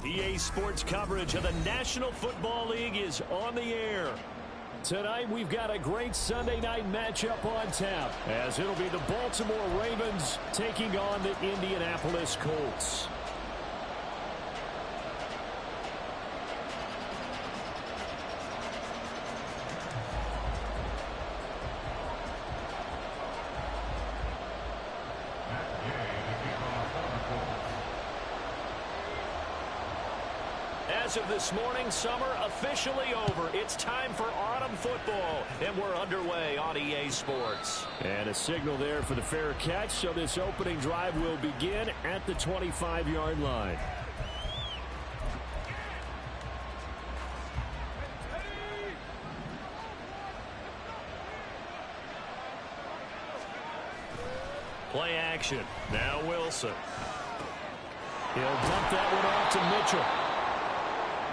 EA Sports coverage of the National Football League is on the air. Tonight, we've got a great Sunday night matchup on tap, as it'll be the Baltimore Ravens taking on the Indianapolis Colts. As of this morning, summer officially over. It's time for autumn football, and we're underway on EA Sports. And a signal there for the fair catch, so this opening drive will begin at the 25-yard line. Play action. Now Wilson. He'll dump that one off to Mitchell.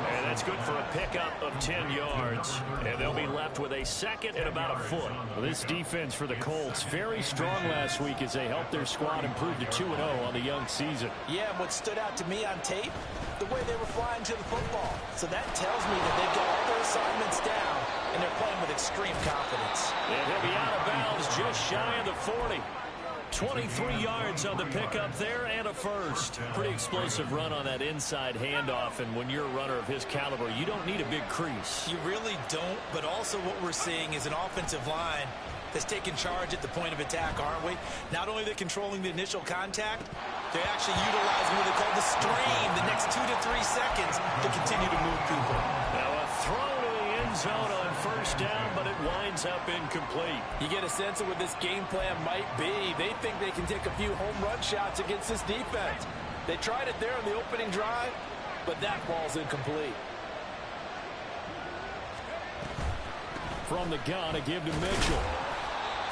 And that's good for a pickup of 10 yards. And they'll be left with a second and about a foot. Well, this defense for the Colts, very strong last week as they helped their squad improve to 2-0 on the young season. Yeah, and what stood out to me on tape, the way they were flying to the football. So that tells me that they've got all their assignments down, and they're playing with extreme confidence. And he'll be out of bounds just shy of the 40. 23 yards on the pickup there and a first. Pretty explosive run on that inside handoff, and when you're a runner of his caliber, you don't need a big crease. You really don't, but also what we're seeing is an offensive line that's taking charge at the point of attack, aren't we? Not only are they controlling the initial contact, they're actually utilizing what they call the strain the next 2 to 3 seconds to continue to move people. Now a throw to the end zone on first down, but it winds up incomplete. You get a sense of what this game plan might be. They think they can take a few home run shots against this defense. They tried it there on the opening drive, but that ball's incomplete. From the gun, a give to Mitchell.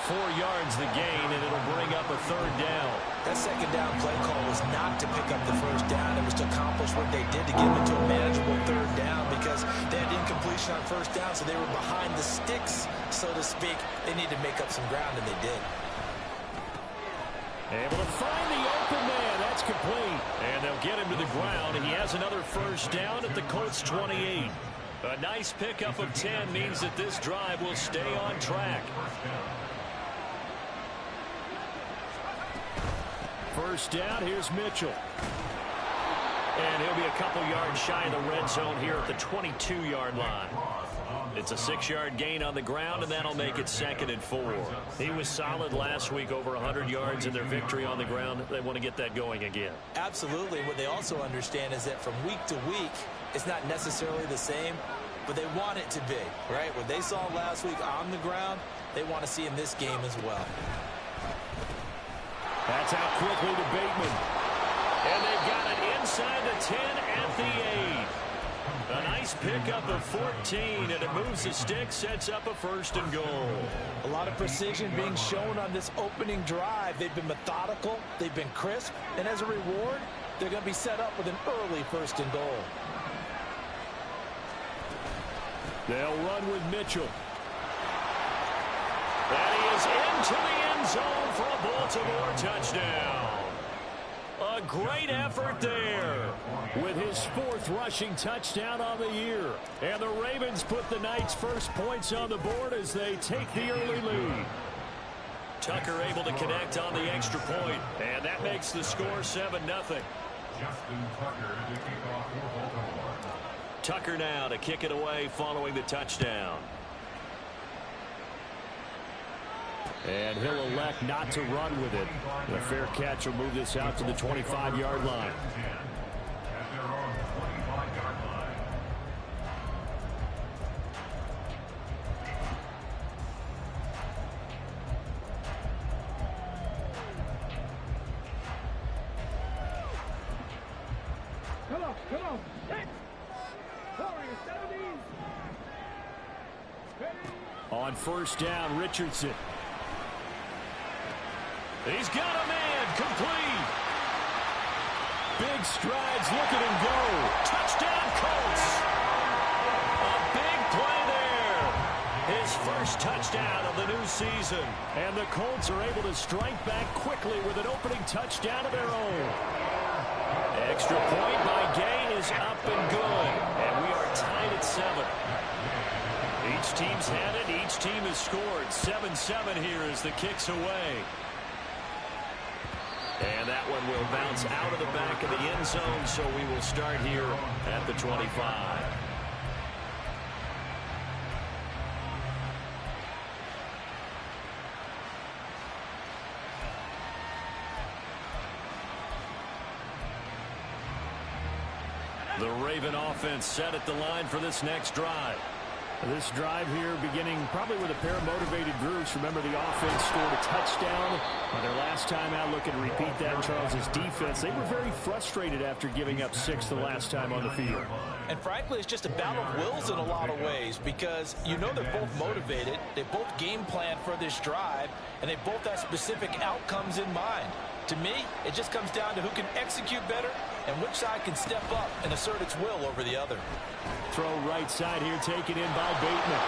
4 yards the gain, and it'll bring up a third down. That second down play call was not to pick up the first down. It was to accomplish what they did to get them into a manageable third down because they had incompletion on first down, so they were behind the sticks, so to speak. They needed to make up some ground, and they did. Able to find the open man. That's complete. And they'll get him to the ground. He has another first down at the Colts 28. A nice pickup of 10 means that this drive will stay on track. First down, here's Mitchell. And he'll be a couple yards shy of the red zone here at the 22-yard line. It's a 6-yard gain on the ground, and that'll make it 2nd and 4. He was solid last week, over 100 yards in their victory on the ground. They want to get that going again. Absolutely. What they also understand is that from week to week, it's not necessarily the same, but they want it to be, right? What they saw last week on the ground, they want to see in this game as well. That's out quickly to Bateman. And they've got it inside the 10 at the 8. A nice pickup of 14, and it moves the stick, sets up a 1st and goal. A lot of precision being shown on this opening drive. They've been methodical, they've been crisp, and as a reward, they're going to be set up with an early 1st and goal. They'll run with Mitchell. And he is into the end zone for a Baltimore touchdown. A great effort there with his 4th rushing touchdown on the year. And the Ravens put the night's first points on the board as they take the early lead. Tucker able to connect on the extra point, and that makes the score 7-0. Tucker now to kick it away following the touchdown. And he'll elect not to run with it. The fair catch will move this out to the 25-yard line. Come on. On first down, Richardson. He's got a man, complete. Big strides, look at him go. Touchdown, Colts. A big play there. His first touchdown of the new season. And the Colts are able to strike back quickly with an opening touchdown of their own. Extra point by Gay is up and good. And we are tied at 7. Each team's had it. Each team has scored. 7-7 here as the kick's away. And that one will bounce out of the back of the end zone, so we will start here at the 25. The Raven offense set at the line for this next drive. This drive here beginning probably with a pair of motivated groups. Remember, the offense scored a touchdown on their last time out. Looking to repeat that in Charles's defense. They were very frustrated after giving up 6 the last time on the field. And frankly, it's just a battle of wills in a lot of ways because you know they're both motivated. They both game plan for this drive, and they both have specific outcomes in mind. To me, it just comes down to who can execute better and which side can step up and assert its will over the other. Throw right side here, taken in by Bateman.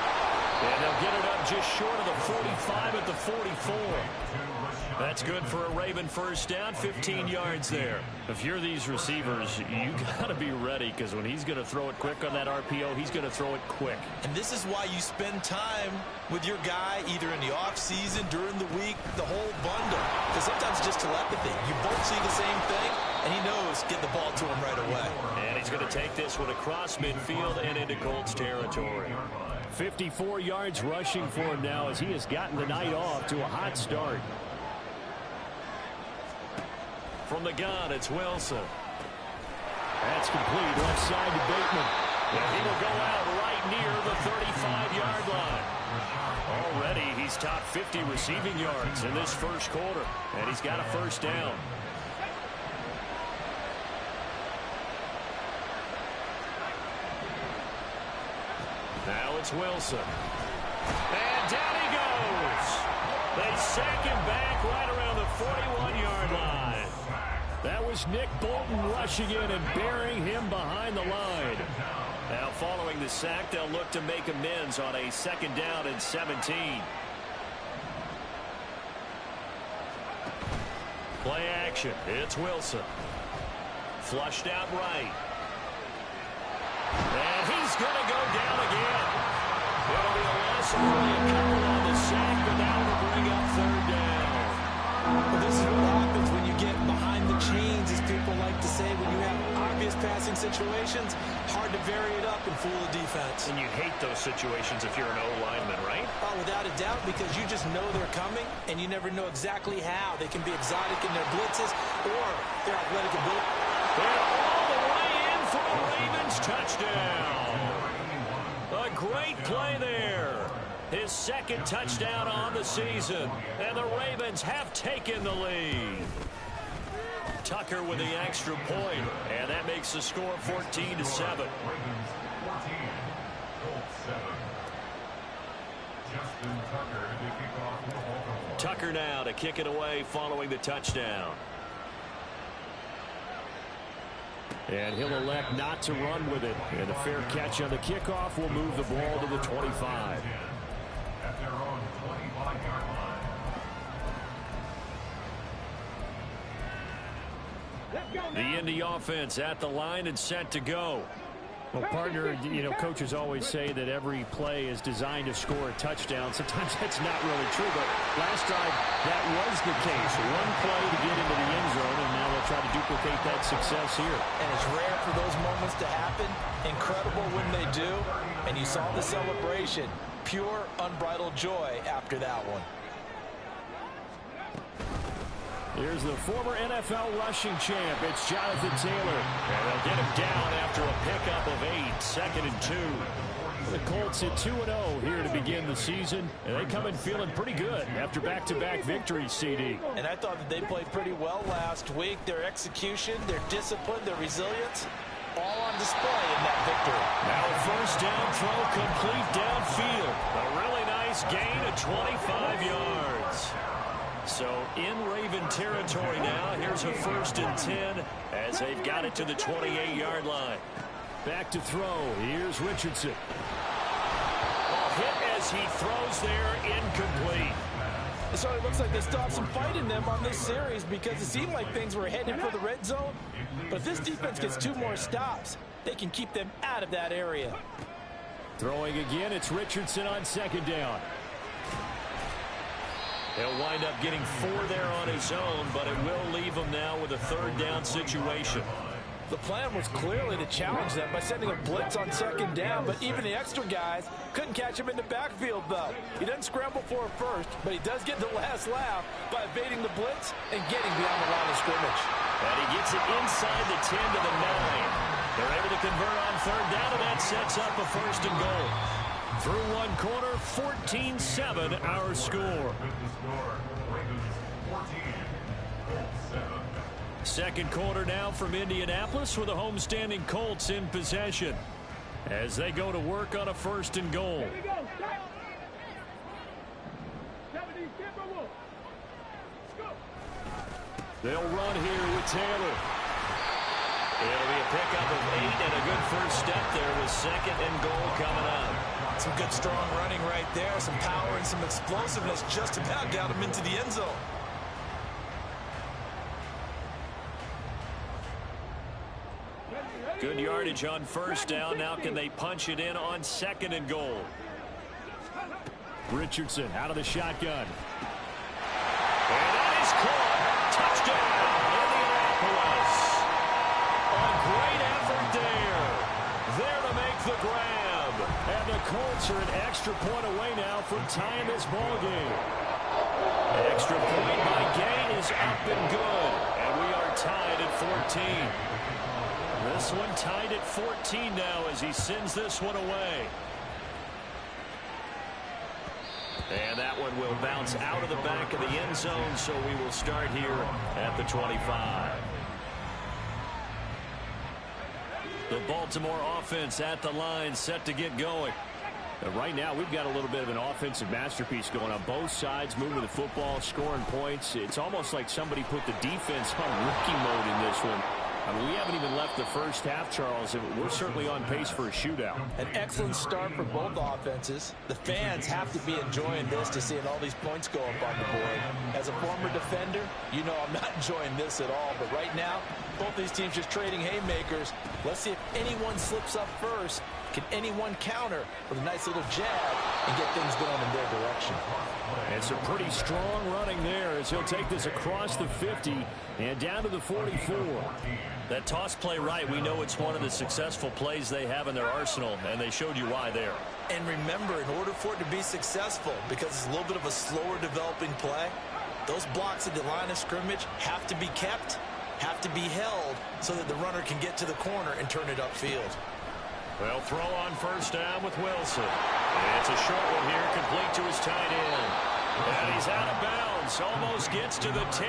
And they'll get it up just short of the 45 at the 44. That's good for a Raven first down, 15 yards there. If you're these receivers, you got to be ready because when he's going to throw it quick on that RPO, he's going to throw it quick. And this is why you spend time with your guy either in the offseason, during the week, the whole bundle. Because sometimes it's just telepathy. You both see the same thing, and he knows get the ball to him right away. And he's going to take this one across midfield and into Colts territory. 54 yards rushing for him now as he has gotten the night off to a hot start. From the gun, it's Wilson. That's complete. Left side to Bateman. And he will go out right near the 35-yard line. Already, he's top 50 receiving yards in this first quarter. And he's got a first down. Now it's Wilson. And down he goes. They sack him back right around the 41-yard line. That was Nick Bolton rushing in and burying him behind the line. Now following the sack, they'll look to make amends on a 2nd down and 17. Play action. It's Wilson. Flushed out right. And he's going to go down again. It'll be a loss of only a couple on the sack, but that will bring up 3rd down. Well, this is what happens when you get behind the chains, as people like to say. When you have obvious passing situations, hard to vary it up and fool the defense. And you hate those situations if you're an O-lineman, right? Oh, without a doubt, because you just know they're coming, and you never know exactly how. They can be exotic in their blitzes or their athletic ability. They're all the way in for a Ravens touchdown. A great play there. His 2nd touchdown on the season. And the Ravens have taken the lead. Tucker with the extra point. And that makes the score 14-7. Tucker now to kick it away following the touchdown. And he'll elect not to run with it. And a fair catch on the kickoff will move the ball to the 25. The Indy offense at the line and set to go. Well, partner, you know, coaches always say that every play is designed to score a touchdown. Sometimes that's not really true, but last drive, that was the case. One play to get into the end zone, and now they'll try to duplicate that success here. And it's rare for those moments to happen. Incredible when they do. And you saw the celebration. Pure, unbridled joy after that one. Here's the former NFL rushing champ. It's Jonathan Taylor. And they'll get him down after a pickup of 8. 2nd and 2. The Colts at 2-0 here to begin the season. And they come in feeling pretty good after back-to-back victories, CD. And I thought that they played pretty well last week. Their execution, their discipline, their resilience, all on display in that victory. Now a first down throw complete downfield. A really nice gain of 25 yards. So in Raven territory now. Here's a 1st and 10 as they've got it to the 28-yard line. Back to throw. Here's Richardson. Hit as he throws there, incomplete. It certainly looks like they still have some fight in them on this series because it seemed like things were headed for the red zone. But if this defense gets 2 more stops, they can keep them out of that area. Throwing again, it's Richardson on 2nd down. He'll wind up getting 4 there on his own, but it will leave him now with a 3rd down situation. The plan was clearly to challenge them by sending a blitz on 2nd down, but even the extra guys couldn't catch him in the backfield, though. He doesn't scramble for a first, but he does get the last laugh by evading the blitz and getting beyond the line of scrimmage. And he gets it inside the 10 to the 9. They're able to convert on 3rd down, and that sets up a 1st and goal. Through 1 quarter, 14-7 our score. 2nd quarter now from Indianapolis with the homestanding Colts in possession as they go to work on a 1st and goal. They'll run here with Taylor. It'll be a pickup of 8 and a good first step there with 2nd and goal coming up. Some good strong running right there, some power and some explosiveness just about got him into the end zone. Good yardage on 1st down. Now can they punch it in on 2nd and goal? Richardson out of the shotgun. And that is caught. Touchdown, Indianapolis. A great effort there. There to make the grab. And the Colts are an extra point away now from tying this ball game. Extra point by Gay is up and good. And we are tied at 14. This one tied at 14 now as he sends this one away. And that one will bounce out of the back of the end zone, so we will start here at the 25. The Baltimore offense at the line, set to get going. Right now, we've got a little bit of an offensive masterpiece going on. Both sides moving the football, scoring points. It's almost like somebody put the defense on rookie mode in this one. I mean, we haven't even left the first half, Charles, and we're certainly on pace for a shootout. An excellent start for both offenses. The fans have to be enjoying this to seeing all these points go up on the board. As a former defender, you know I'm not enjoying this at all. But right now, both these teams just trading haymakers. Let's see if anyone slips up first. Can anyone counter with a nice little jab and get things going in their direction? It's a pretty strong running there as he'll take this across the 50 and down to the 44. That toss play right, we know it's one of the successful plays they have in their arsenal, and they showed you why there. And remember, in order for it to be successful, because it's a little bit of a slower developing play, those blocks at the line of scrimmage have to be kept, have to be held, so that the runner can get to the corner and turn it upfield. They'll throw on 1st down with Wilson. It's a short one here, complete to his tight end. And he's out of bounds, almost gets to the 10.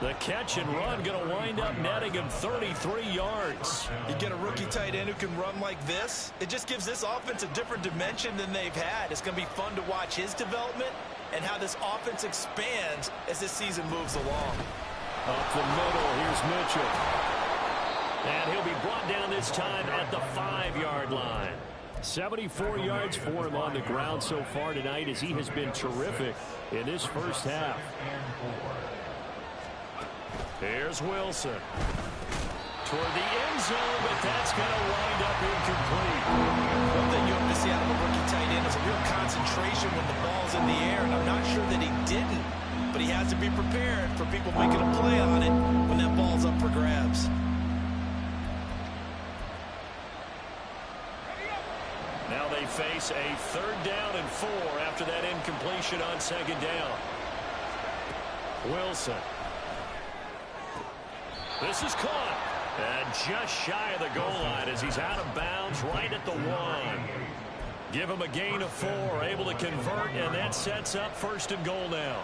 The catch and run going to wind up netting him 33 yards. You get a rookie tight end who can run like this, it just gives this offense a different dimension than they've had. It's going to be fun to watch his development and how this offense expands as this season moves along. Up the middle, here's Mitchell. And he'll be brought down this time at the 5-yard line. 74 yards for him on the ground so far tonight as he has been terrific in this first half. Here's Wilson. Toward the end zone, but that's going to wind up incomplete. One thing you have to see out of a rookie tight end is a real concentration when the ball's in the air, and I'm not sure that he didn't, but he has to be prepared for people making a play on it when that ball's up for grabs. Now they face a 3rd down and 4 after that incompletion on 2nd down. Wilson. This is caught. And just shy of the goal line as he's out of bounds right at the 1. Give him a gain of 4, able to convert, and that sets up 1st and goal now.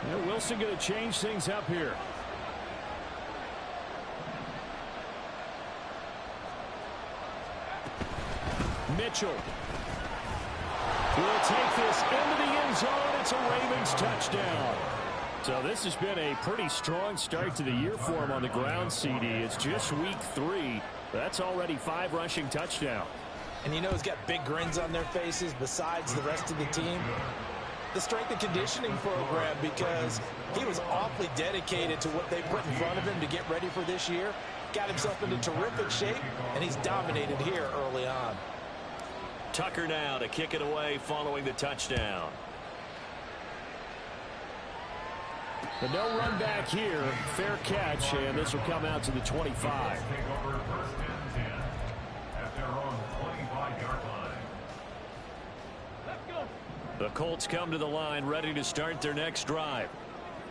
Yeah, Wilson going to change things up here. Mitchell will take this into the end zone. It's a Ravens touchdown. So this has been a pretty strong start to the year for him on the ground, CD. It's just week 3. That's already 5 rushing touchdowns. and you know he's got big grins on their faces besides the rest of the team? The strength and conditioning program, because he was awfully dedicated to what they put in front of him to get ready for this year. Got himself into terrific shape, and he's dominated here early on. Tucker now to kick it away following the touchdown. But no run back here. Fair catch, and this will come out to the 25. The Colts come to the line, ready to start their next drive.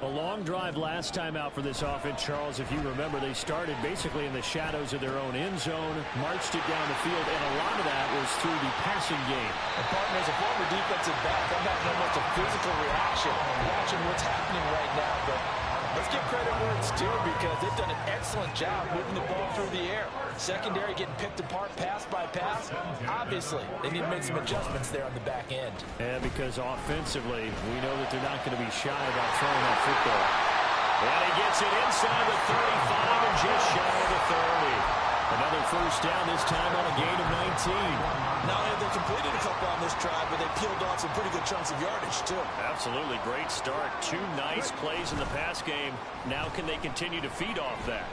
A long drive last time out for this offense, Charles. If you remember, they started basically in the shadows of their own end zone, marched it down the field, and a lot of that was through the passing game. And partner, as a former defensive back, I'm having almost a physical reaction watching what's happening right now. But let's give credit where it's due, because they've done an excellent job moving the ball through the air. Secondary getting picked apart pass by pass. Obviously, they need to make some adjustments there on the back end. And because offensively, we know that they're not going to be shy about throwing that football. And he gets it inside the 35 and just shy of the 30. Another first down, this time on a gain of 19. Not only have they completed a couple on this drive, but they peeled off some pretty good chunks of yardage, too. Absolutely great start. 2 nice plays in the pass game. Now can they continue to feed off that?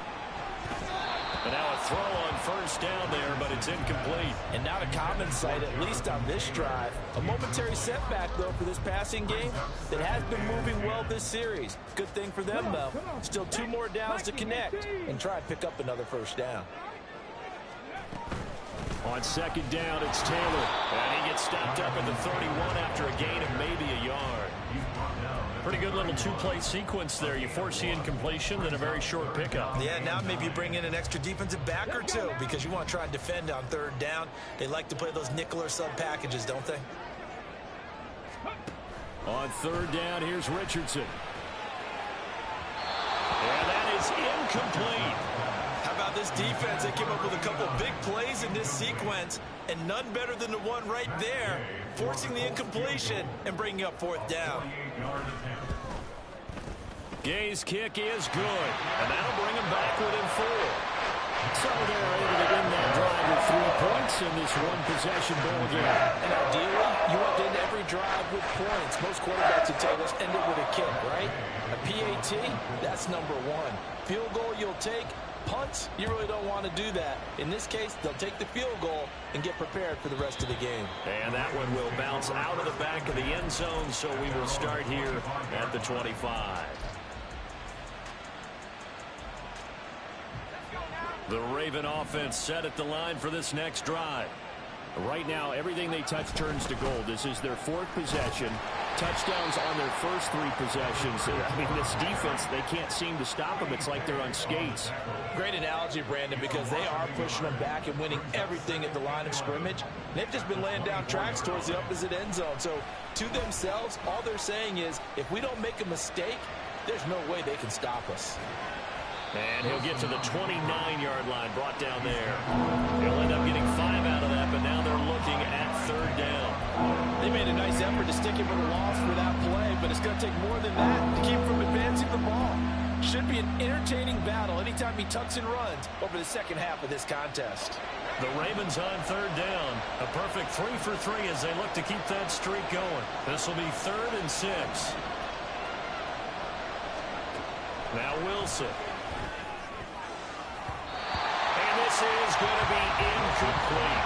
And now a throw on first down there, but it's incomplete. And not a common sight, at least on this drive. A momentary setback, though, for this passing game that has been moving well this series. Good thing for them, though. Still 2 more downs to connect and try and pick up another first down. On second down, it's Taylor. And he gets stopped up at the 31 after a gain of maybe a yard. Pretty good little 2-play sequence there. You force the incompletion, then a very short pickup. Yeah, now maybe you bring in an extra defensive back or 2 because you want to try and defend on third down. They like to play those nickel or sub packages, don't they? On third down, here's Richardson. And that is incomplete. How about this defense? They came up with a couple big plays in this sequence, and none better than the one right there, forcing the incompletion and bringing up fourth down. Gay's kick is good, and that'll bring him back within 4. So they're able to end that drive with 3 points in this one-possession ball game. And ideally, you want to end every drive with points. Most quarterbacks would tell us end it with a kick, right? A PAT, that's number 1. Field goal you'll take. Punts, you really don't want to do that. In this case, they'll take the field goal and get prepared for the rest of the game. And that one will bounce out of the back of the end zone, so we will start here at the 25. The Raven offense set at the line for this next drive. Right now, everything they touch turns to gold. This is their 4th possession. Touchdowns on their first 3 possessions. I mean, this defense, they can't seem to stop them. It's like they're on skates. Great analogy, Brandon, because they are pushing them back and winning everything at the line of scrimmage. They've just been laying down tracks towards the opposite end zone. So, to themselves, all they're saying is, if we don't make a mistake, there's no way they can stop us. And he'll get to the 29-yard line, brought down there. He'll end up getting 5 out of that, but now they're looking at third down. They made a nice effort to stick him with a loss for that play, but it's going to take more than that to keep him from advancing the ball. Should be an entertaining battle anytime he tucks and runs over the second half of this contest. The Ravens on third down. A perfect 3 for 3 as they look to keep that streak going. This will be 3rd and 6. Now Wilson. This is going to be incomplete.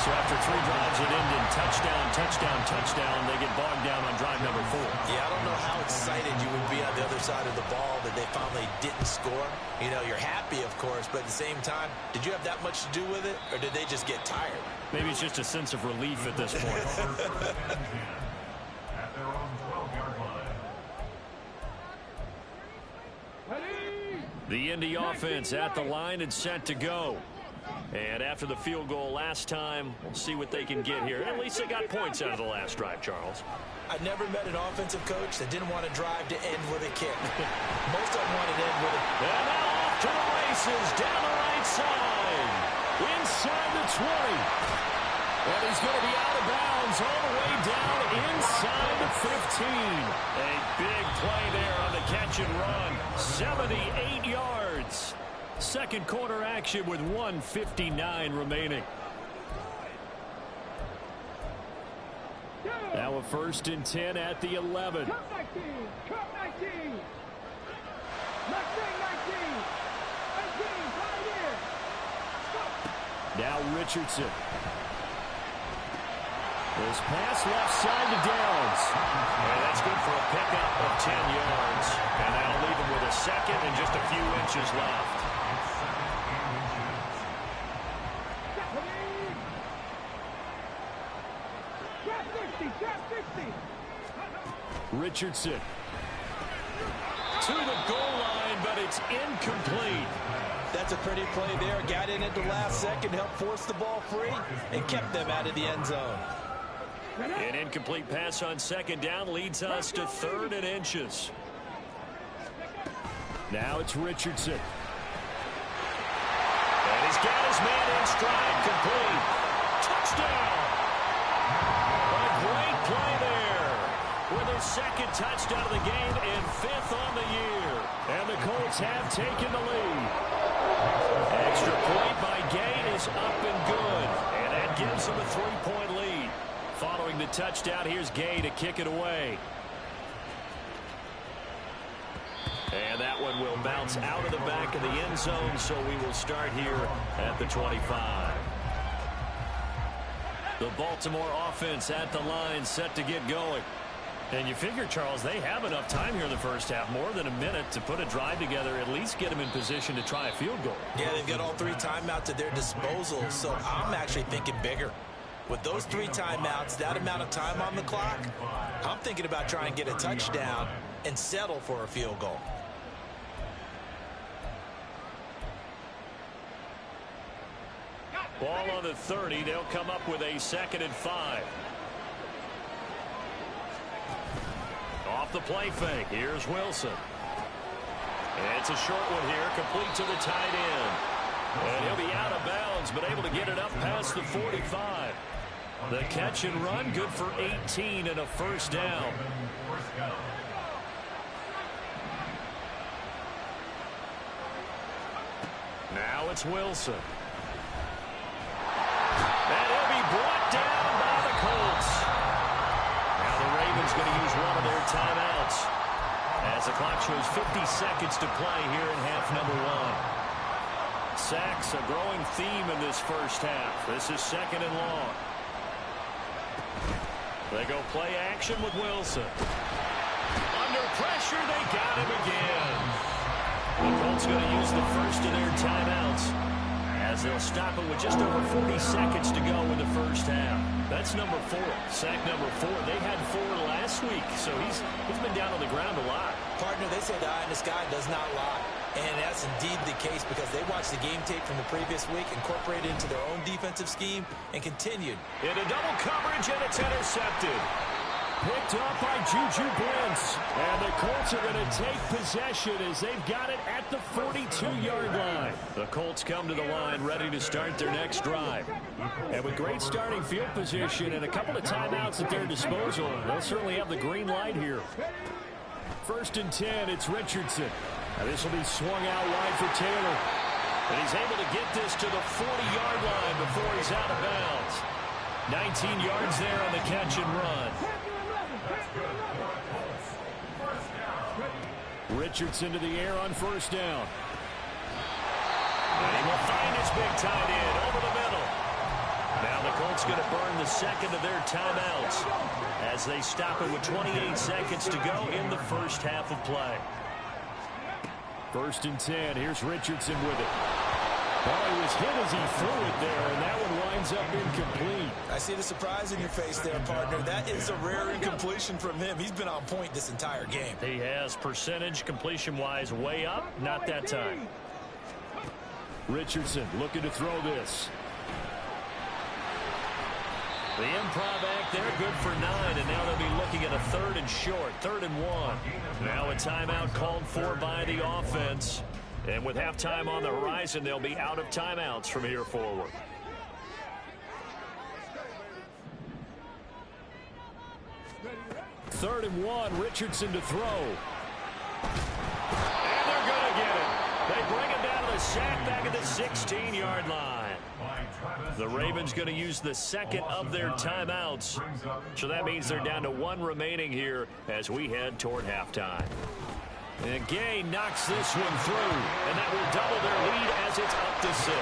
So after 3 drives that end in touchdown, touchdown, touchdown, they get bogged down on drive number 4. Yeah, I don't know how excited you would be on the other side of the ball that they finally didn't score. You know, you're happy, of course, but at the same time, did you have that much to do with it, or did they just get tired? Maybe it's just a sense of relief at this point. The Indy offense at the line and set to go. And after the field goal last time, we'll see what they can get here. At least they got points out of the last drive, Charles. I've never met an offensive coach that didn't want to drive to end with a kick. Most of them wanted to end with a... And now off to the races, down the right side, inside the 20. And he's going to be out of bounds all the way down inside the 15. A big play there on the catch and run. 78 yards. Second quarter action with 1:59 remaining. Now a 1st and 10 at the 11. Cut 19. Cut 19. 19. 19. Right here. Now Richardson. This pass left side to Downs. And that's good for a pickup of 10 yards. And that'll leave him with a second and just a few inches left. Richardson to the goal line, but it's incomplete. That's a pretty play there. Got in at the last second, helped force the ball free, and kept them out of the end zone. An incomplete pass on 2nd down leads us to 3rd and inches. Now it's Richardson. And he's got his man in stride, complete. Touchdown! A great play there. With his 2nd touchdown of the game and 5th on the year. And the Colts have taken the lead. Extra point by Gay is up and good. And that gives him a 3-point lead. Following the touchdown, here's Gay to kick it away. And that one will bounce out of the back of the end zone, so we will start here at the 25. The Baltimore offense at the line, set to get going. And you figure, Charles, they have enough time here in the first half, more than a minute, to put a drive together, at least get them in position to try a field goal. Yeah, they've got all 3 timeouts at their disposal, so I'm actually thinking bigger. With those 3 timeouts, that amount of time on the clock, I'm thinking about trying to get a touchdown and settle for a field goal. Ball on the 30. They'll come up with a 2nd and 5. Off the play fake. Here's Wilson. And it's a short one here, complete to the tight end. And he'll be out of bounds, but able to get it up past the 45. The catch and run, good for 18 and a 1st down. Now it's Wilson. And he'll be brought down by the Colts. Now the Ravens going to use one of their timeouts as the clock shows 50 seconds to play here in half number 1. Sacks, a growing theme in this first half. This is 2nd and long. They go play action with Wilson. Under pressure, they got him again. The Colts going to use the first of their timeouts as they'll stop it with just over 40 seconds to go in the first half. That's number 4, sack number 4. They had 4 last week, so he's been down on the ground a lot. Partner, they say the eye in the sky does not lie. And that's indeed the case because they watched the game tape from the previous week, incorporated it into their own defensive scheme, and continued. Into double coverage, and it's intercepted. Picked up by Juju Brents. And the Colts are going to take possession as they've got it at the 42-yard line. The Colts come to the line ready to start their next drive. And with great starting field position and a couple of timeouts at their disposal, they'll certainly have the green light here. 1st and 10, it's Richardson. Now this will be swung out wide for Taylor. And he's able to get this to the 40-yard line before he's out of bounds. 19 yards there on the catch and run. Richardson to the air on 1st down. And he will find his big tight end over the middle. Now the Colts going to burn the 2nd of their timeouts as they stop it with 28 seconds to go in the first half of play. 1st and 10. Here's Richardson with it. Well, he was hit as he threw it there, and that one winds up incomplete. I see the surprise in your face there, partner. That is a rare incompletion from him. He's been on point this entire game. He has percentage completion-wise way up, not that time. Richardson looking to throw this. The improv act there, good for 9, and now they'll be looking at a 3rd and short, 3rd and 1. Now a timeout called for by the offense. And with halftime on the horizon, they'll be out of timeouts from here forward. Third and 1, Richardson to throw. And they're going to get it. They bring him down to the the sack back at the 16-yard line. The Ravens going to use the second of their timeouts. So that means they're down to one remaining here as we head toward halftime. And Gay knocks this one through, and that will double their lead as it's up to 6.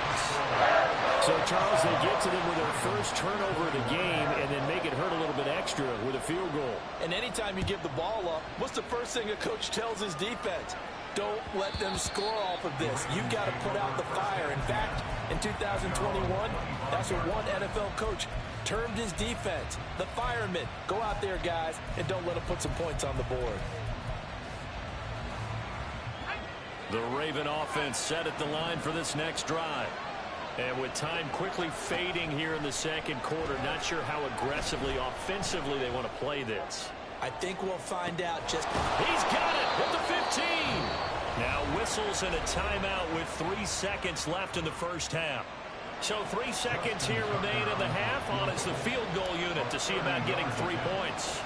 So, Charles, they get to them with their first turnover of the game and then make it hurt a little bit extra with a field goal. And anytime you give the ball up, what's the first thing a coach tells his defense? Don't let them score off of this. You've got to put out the fire. In fact, in 2021, that's what one NFL coach termed his defense, the firemen. Go out there, guys, and don't let them put some points on the board. The Raven offense set at the line for this next drive. And with time quickly fading here in the second quarter, not sure how aggressively, offensively they want to play this. I think we'll find out just... He's got it at the 15. Now whistles and a timeout with 3 seconds left in the first half. So 3 seconds here remain in the half on as the field goal unit to see about getting 3 points.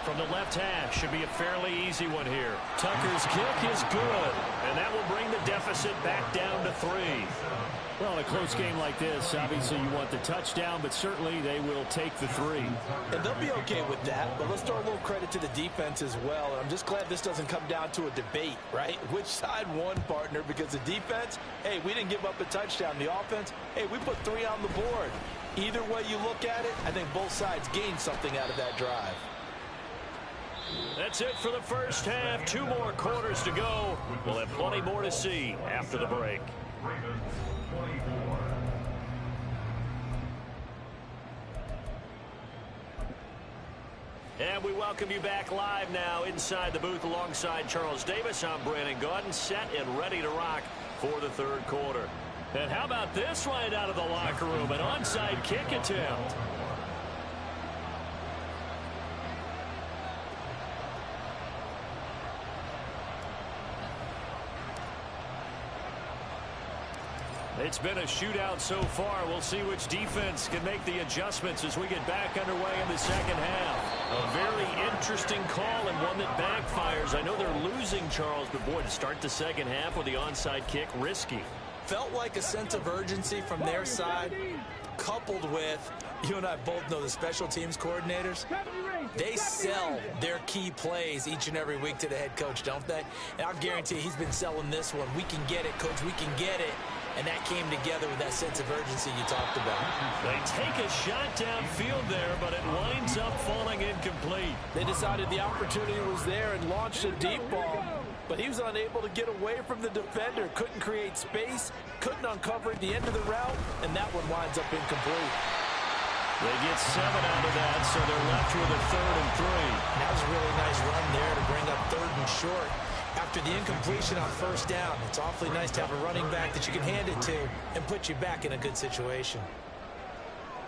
From the left hash, should be a fairly easy one here. Tucker's kick is good, and that will bring the deficit back down to 3. Well, in a close game like this, obviously you want the touchdown, but certainly they will take the 3. And they'll be okay with that, but let's throw a little credit to the defense as well. I'm just glad this doesn't come down to a debate, right? Which side won, partner? Because the defense, hey, we didn't give up a touchdown. The offense, hey, we put 3 on the board. Either way you look at it, I think both sides gained something out of that drive. That's it for the first half. 2 more quarters to go. We'll have plenty more to see after the break. And we welcome you back live now inside the booth alongside Charles Davis. I'm Brandon Gaudin, set and ready to rock for the third quarter. And how about this right out of the locker room? An onside kick attempt. It's been a shootout so far. We'll see which defense can make the adjustments as we get back underway in the second half. A very interesting call and one that backfires. I know they're losing, Charles, but boy, to start the second half with the onside kick, risky. Felt like a sense of urgency from their side, coupled with, you and I both know the special teams coordinators, they sell their key plays each and every week to the head coach, don't they? And I'll guarantee he's been selling this one. We can get it, coach, we can get it. And that came together with that sense of urgency you talked about. They take a shot downfield there, but it winds up falling incomplete. They decided the opportunity was there and launched a deep ball, but he was unable to get away from the defender, couldn't create space, couldn't uncover at the end of the route, and that one winds up incomplete. They get 7 out of that, so they're left with a 3rd and 3. That was a really nice run there to bring up 3rd and short. After the incompletion on first down, it's awfully nice to have a running back that you can hand it to and put you back in a good situation.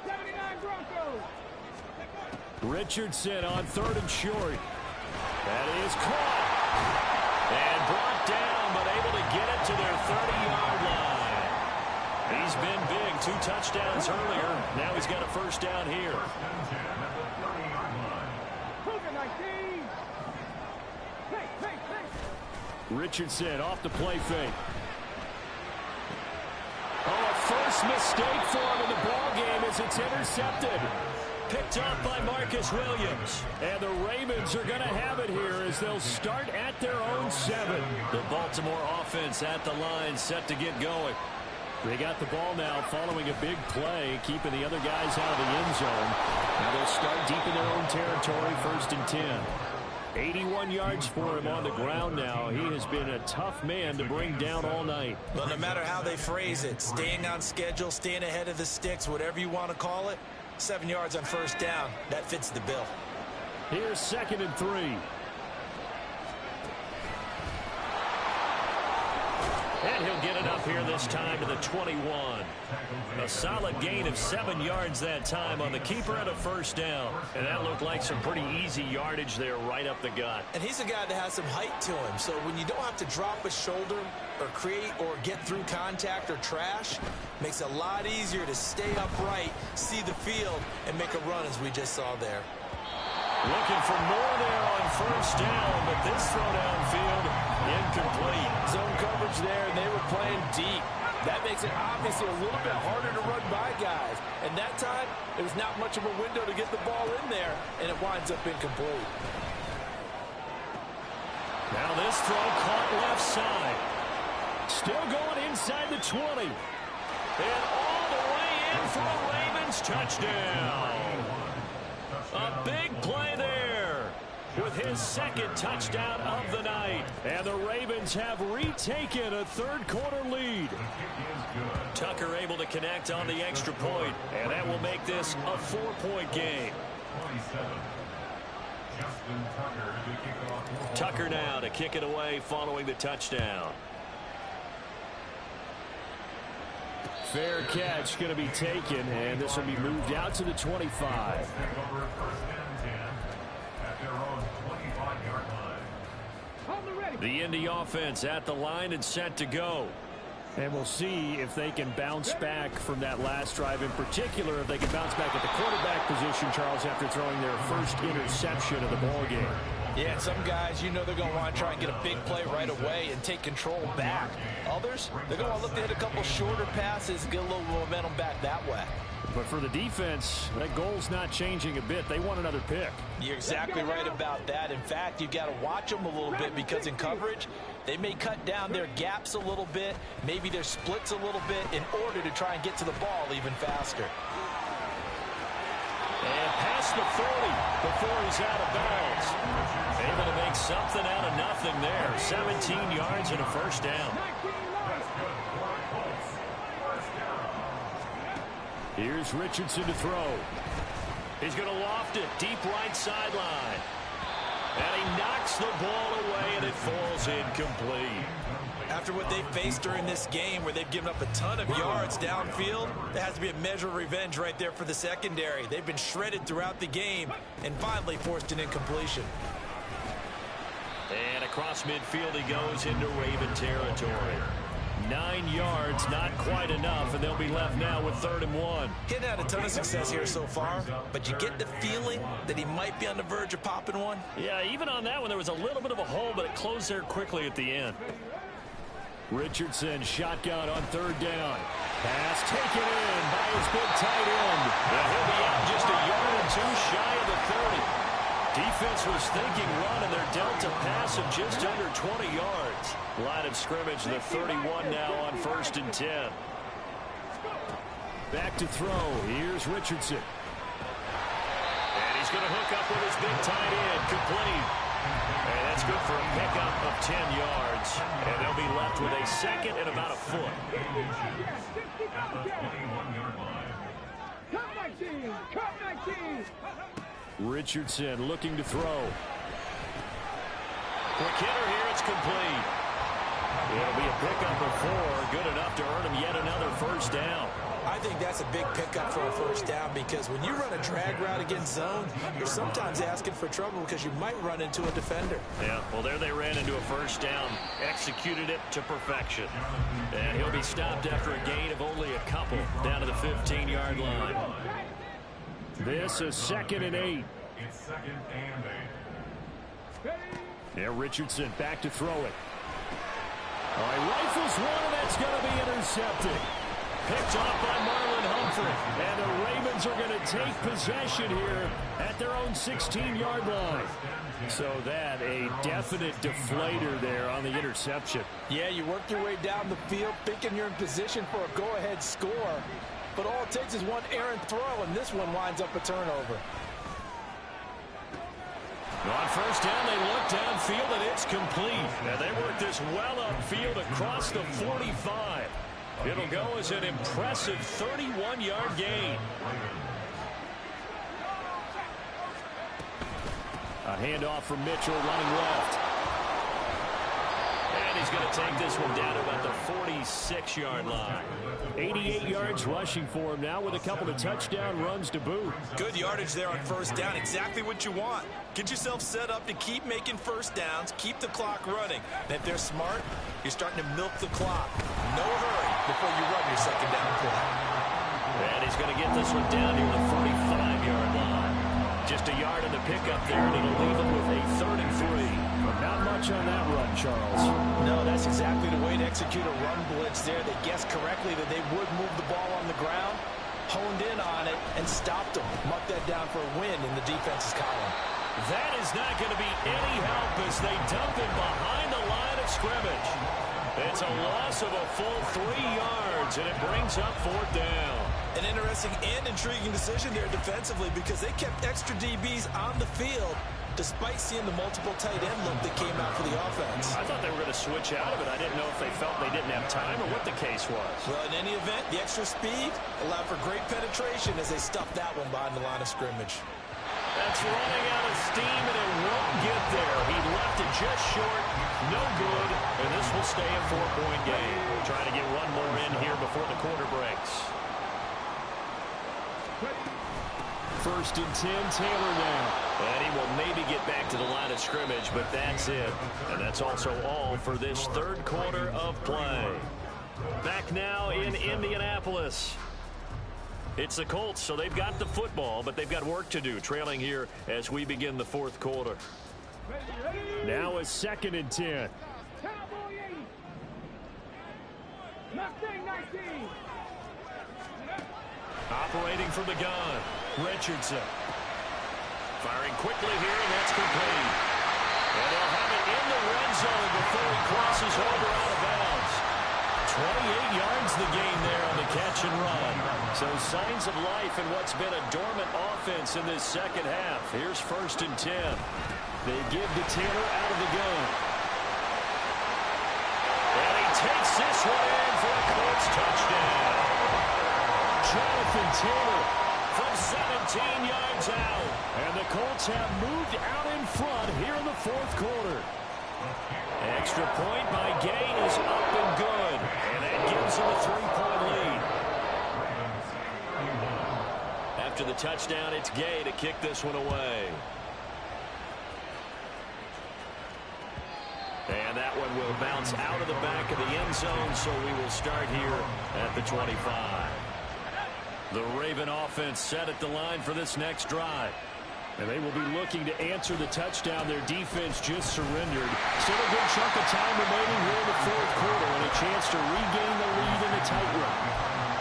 79 Broncos. Richardson on 3rd and short. That is caught. And brought down, but able to get it to their 30-yard line. He's been big. 2 touchdowns earlier. Now he's got a first down here. Richardson off the play fake. Oh, a first mistake for him in the ball game as it's intercepted. Picked up by Marcus Williams. And the Ravens are going to have it here as they'll start at their own 7. The Baltimore offense at the line, set to get going. They got the ball now following a big play, keeping the other guys out of the end zone. Now they'll start deep in their own territory, 1st and 10. 81 yards for him on the ground now. He has been a tough man to bring down all night. Well, no matter how they phrase it, staying on schedule, staying ahead of the sticks, whatever you want to call it, 7 yards on first down, that fits the bill. Here's 2nd and 3. And he'll get it up here this time to the 21. A solid gain of 7 yards that time on the keeper and a first down. And that looked like some pretty easy yardage there right up the gut. And he's a guy that has some height to him. So when you don't have to drop a shoulder or create or get through contact or trash, makes it a lot easier to stay upright, see the field, and make a run as we just saw there. Looking for more there on first down, but this throw downfield incomplete. Zone coverage there, and they were playing deep. That makes it obviously a little bit harder to run by guys. And that time, there was not much of a window to get the ball in there, and it winds up incomplete. Now this throw caught left side. Still going inside the 20. And all the way in for a Ravens touchdown. A big play there with his second touchdown of the night. And the Ravens have retaken a third-quarter lead. Tucker able to connect on the extra point, and that will make this a 4-point game. Tucker now to kick it away following the touchdown. Fair catch going to be taken, and this will be moved out to the 25. The Indy offense at the line and set to go. And we'll see if they can bounce back from that last drive, in particular if they can bounce back at the quarterback position, Charles, after throwing their first interception of the ball game. Yeah, some guys, you know they're going to want to try and get a big play right away and take control back. Others, they're going to look to hit a couple shorter passes, get a little momentum back that way. But for the defense, that goal's not changing a bit. They want another pick. You're exactly right about that. In fact, you've got to watch them a little bit because in coverage, they may cut down their gaps a little bit, maybe their splits a little bit in order to try and get to the ball even faster. And past the 40 before he's out of bounds. Able to make something out of nothing there. 17 yards and a first down. Here's Richardson to throw. He's going to loft it deep right sideline. And he knocks the ball away, and it falls incomplete. After what they faced during this game where they've given up a ton of yards downfield, there has to be a measure of revenge right there for the secondary. They've been shredded throughout the game and finally forced an incompletion. And across midfield he goes into Raven territory. 9 yards, not quite enough, and they'll be left now with 3rd and 1. He hadn't had a ton of success here so far, but you get the feeling that he might be on the verge of popping one. Yeah, even on that one, there was a little bit of a hole, but it closed there quickly at the end. Richardson shotgun on 3rd down. Pass taken in by his big tight end. And he'll be out just a yard or two shy of the 30. Defense was thinking run, and they're dealt a pass of just under 20 yards. Line of scrimmage, the 31 now on 1st and 10. Back to throw. Here's Richardson. And he's going to hook up with his big tight end. Complete. And that's good for a pickup of 10 yards. And they'll be left with a second and about a foot. Cut 19. Richardson looking to throw. Quick hitter here, it's complete. It'll be a pickup of 4, good enough to earn him yet another first down. I think that's a big pickup for a first down because when you run a drag route against zone, you're sometimes asking for trouble because you might run into a defender. Yeah, well, there they ran into a first down, executed it to perfection. And he'll be stopped after a gain of only a couple down to the 15-yard line. This is 2nd and 8. It's 2nd and 8. Yeah, Richardson back to throw it. All right, rifles one, and that's going to be intercepted. Picked off by Marlon Humphrey. And the Ravens are going to take possession here at their own 16-yard line. So that a definite deflator there on the interception. Yeah, you work your way down the field thinking you're in position for a go-ahead score. But all it takes is one errant throw, and this one winds up a turnover. On first down, they look downfield, and it's complete. Now they work this well upfield across the 45. It'll go as an impressive 31-yard gain. A handoff from Mitchell running left. And he's going to take this one down to about the 46-yard line. 88 yards rushing for him now with a couple of touchdown runs to boot. Good yardage there on first down. Exactly what you want. Get yourself set up to keep making first downs, keep the clock running. And if they're smart, you're starting to milk the clock. No hurry before you run your second down play. And he's going to get this one down near the 45-yard line. Just a yard in the pickup there, and it'll leave them with a 3rd and 3. Not much on that run, Charles. No, that's exactly the way to execute a run blitz there. They guessed correctly that they would move the ball on the ground, honed in on it, and stopped them. Mark that down for a win in the defense's column. That is not going to be any help as they dump him behind the line of scrimmage. It's a loss of a full 3 yards, and it brings up 4th down. An interesting and intriguing decision there defensively because they kept extra DBs on the field despite seeing the multiple tight end look that came out for the offense. I thought they were going to switch out of it. I didn't know if they felt they didn't have time or what the case was. Well, in any event, the extra speed allowed for great penetration as they stuffed that one behind the line of scrimmage. That's running out of steam, and it won't get there. He left it just short. No good, and this will stay a 4-point game. Trying to get one more in here before the quarter breaks. 1st and 10, Taylor now. And he will maybe get back to the line of scrimmage, but that's it. And that's also all for this 3rd quarter of play. Back now in Indianapolis. It's the Colts, so they've got the football, but they've got work to do, trailing here as we begin the 4th quarter. Now a 2nd and 10. Operating from the gun, Richardson. Firing quickly here, and that's complete. And they'll have it in the red zone before he crosses over out of bounds. 28 yards the gain there on the catch and run. So signs of life in what's been a dormant offense in this 2nd half. Here's 1st and 10. They give to Taylor out of the gun. And he takes this one in for a Colts touchdown. Jonathan Taylor from 17 yards out. And the Colts have moved out in front here in the 4th quarter. Extra point by Gay is up and good. And that gives him a 3-point lead. After the touchdown, it's Gay to kick this one away. And that one will bounce out of the back of the end zone, so we will start here at the 25. The Raven offense set at the line for this next drive. And they will be looking to answer the touchdown. Their defense just surrendered. Still a good chunk of time remaining here in the 4th quarter and a chance to regain the lead in the tight run.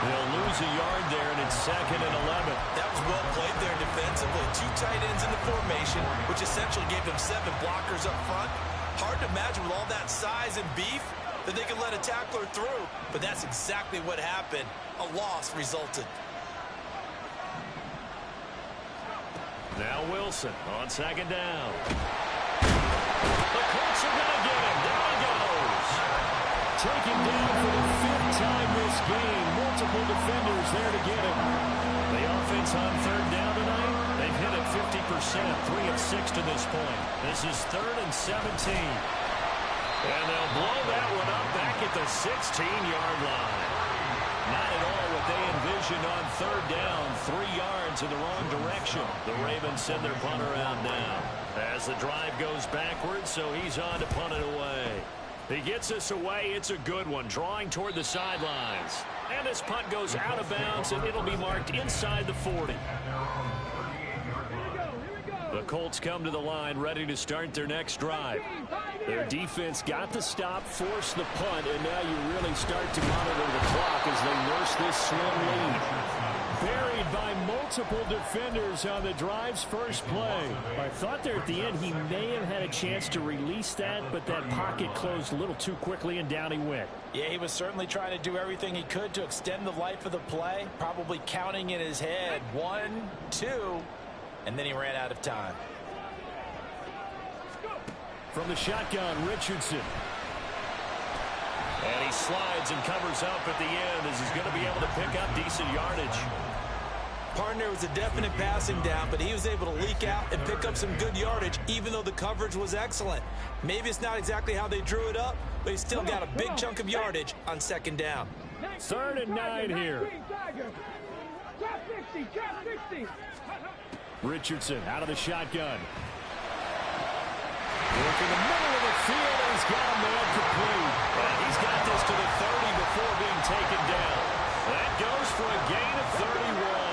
They'll lose a yard there, and it's 2nd and 11. That was well played there defensively. 2 tight ends in the formation, which essentially gave them 7 blockers up front. Hard to imagine with all that size and beef that they could let a tackler through. But that's exactly what happened. A loss resulted. Now Wilson on 2nd down. The Colts are going to get him. Down he goes. Taken down for the 5th time this game. Multiple defenders there to get him. The offense on 3rd down tonight, they've hit it 50%, 3 of 6 to this point. This is 3rd and 17. And they'll blow that one up back at the 16-yard line. Not at all what they envisioned on 3rd down. 3 yards in the wrong direction. The Ravens send their punter out now. As the drive goes backwards, so he's on to punt it away. He gets this away. It's a good one, drawing toward the sidelines. And this punt goes out of bounds, and it'll be marked inside the 40. The Colts come to the line, ready to start their next drive. Their defense got the stop, forced the punt, and now you really start to monitor the clock as they nurse this slim lead. Buried by multiple defenders on the drive's first play. I thought there at the end he may have had a chance to release that, but that pocket closed a little too quickly, and down he went. Yeah, he was certainly trying to do everything he could to extend the life of the play, probably counting in his head 1, 2, and then he ran out of time. From the shotgun, Richardson. And he slides and covers up at the end as he's going to be able to pick up decent yardage. Partner was a definite passing down, but he was able to leak out and pick up some good yardage, even though the coverage was excellent. Maybe it's not exactly how they drew it up, but he still got a big chunk of yardage on 2nd down. 3rd and 9 here. Richardson out of the shotgun. Work in the middle of the field, and he's got a man complete. And he's got this to the 30 before being taken down. That goes for a gain of 31.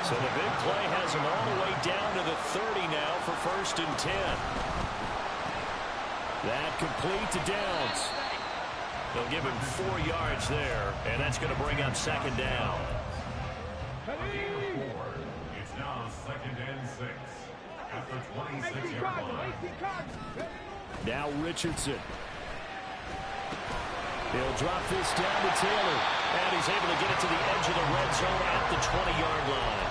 So the big play has him all the way down to the 30 now for 1st and 10. That complete to Downs. They'll give him 4 yards there, and that's going to bring up 2nd down. It's now 2nd and 6 at the 26-yard line. Now Richardson. He'll drop this down to Taylor. And he's able to get it to the edge of the red zone at the 20-yard line.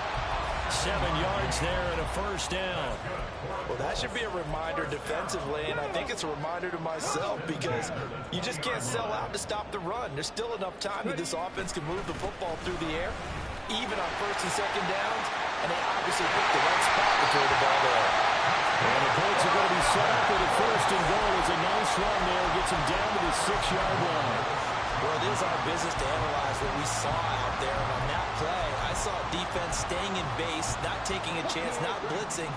7 yards there and a 1st down. Well, that should be a reminder defensively, and I think it's a reminder to myself because you just can't sell out to stop the run. There's still enough time that this offense can move the football through the air, even on 1st and 2nd downs, and they obviously picked the right spot to throw the ball there. And the Colts are going to be set up with a 1st and goal. It's a nice run there. Gets him down to the 6-yard line. Well, it is our business to analyze what we saw out there. And on that play, I saw defense staying in base, not taking a chance, not blitzing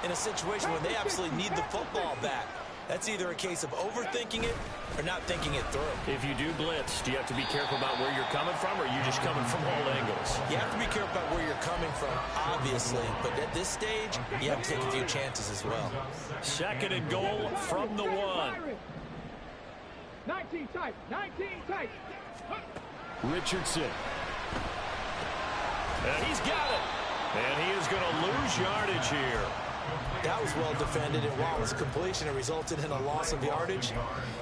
in a situation where they absolutely need the football back. That's either a case of overthinking it or not thinking it through. If you do blitz, do you have to be careful about where you're coming from, or are you just coming from all angles? You have to be careful about where you're coming from, obviously. But at this stage, you have to take a few chances as well. 2nd and goal from the 1. 19 tight, 19 tight. Richardson. And he's got it. And he is going to lose yardage here. That was well defended, and while it was a completion, it resulted in a loss of yardage.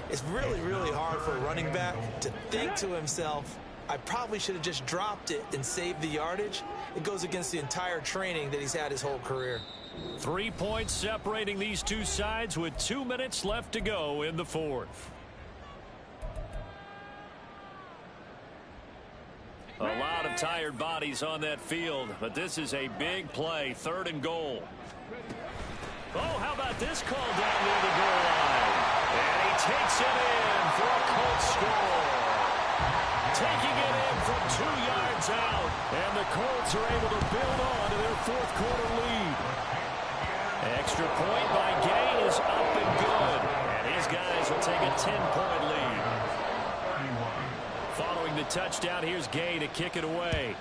It's really, really hard for a running back to think to himself, I probably should have just dropped it and saved the yardage. It goes against the entire training that he's had his whole career. 3 points separating these two sides with 2 minutes left to go in the 4th. A lot of tired bodies on that field, but this is a big play, 3rd and goal. Oh, how about this call down near the goal line? And he takes it in for a Colts score. Taking it in from 2 yards out. And the Colts are able to build on to their 4th quarter lead. Extra point by Gay is up and good. And these guys will take a 10-point lead. Following the touchdown, here's Gay to kick it away.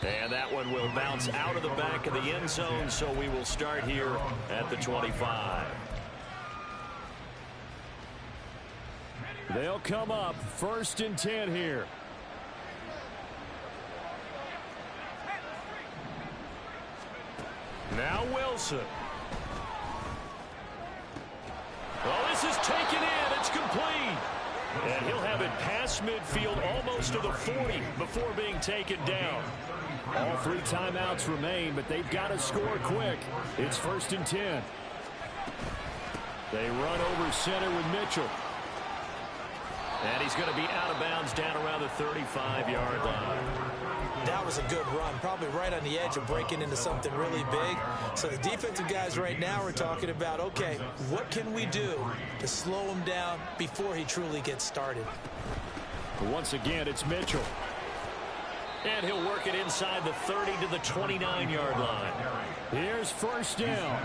And that one will bounce out of the back of the end zone, so we will start here at the 25. They'll come up 1st and 10 here. Now Wilson. Oh, this is taken in. It's complete. And he'll have it past midfield almost to the 40 before being taken down. All 3 timeouts remain, but they've got to score quick. It's 1st and 10. They run over center with Mitchell. And he's going to be out of bounds down around the 35-yard line. That was a good run, probably right on the edge of breaking into something really big. So the defensive guys right now are talking about, okay, what can we do to slow him down before he truly gets started? Once again, it's Mitchell. And he'll work it inside the 30 to the 29-yard line. Here's 1st down.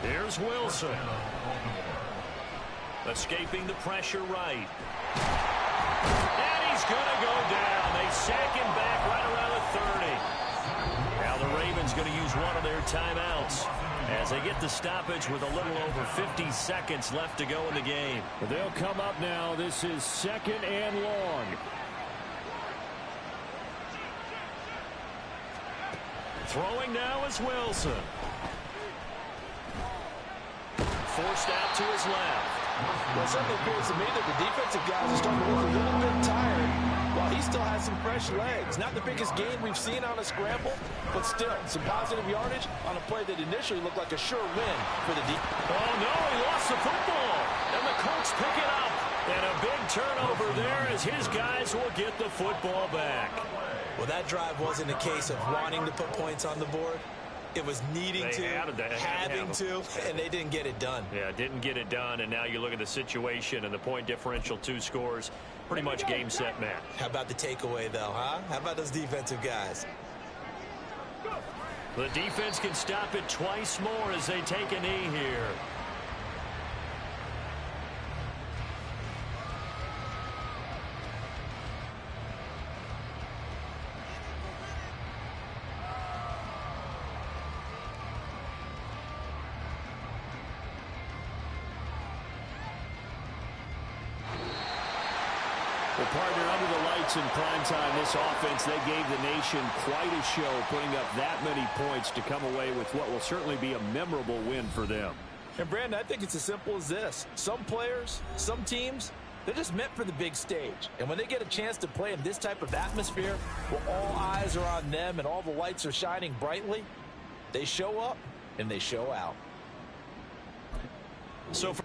Here's Wilson. Escaping the pressure right. And he's going to go down. They sack him back right around the 30. Now the Ravens going to use one of their timeouts as they get the stoppage with a little over 50 seconds left to go in the game. They'll come up now. This is 2nd and long. Throwing now is Wilson. Forced out to his left. Well, it certainly appears to me that the defensive guys are starting to look a little bit tired while he still has some fresh legs. Not the biggest gain we've seen on a scramble, but still some positive yardage on a play that initially looked like a sure win for the defense. Oh, no, he lost the football. And the Colts pick it up. And a big turnover there as his guys will get the football back. Well, that drive wasn't a case of wanting to put points on the board. It was needing to, having to, and they didn't get it done. Yeah, didn't get it done, and now you look at the situation and the point differential, 2 scores, pretty much game, set, match. How about the takeaway, though, huh? How about those defensive guys? The defense can stop it twice more as they take a knee here. Well, partner, under the lights in primetime, this offense, they gave the nation quite a show, putting up that many points to come away with what will certainly be a memorable win for them. And, Brandon, I think it's as simple as this. Some players, some teams, they're just meant for the big stage. And when they get a chance to play in this type of atmosphere, where all eyes are on them and all the lights are shining brightly, they show up and they show out. So for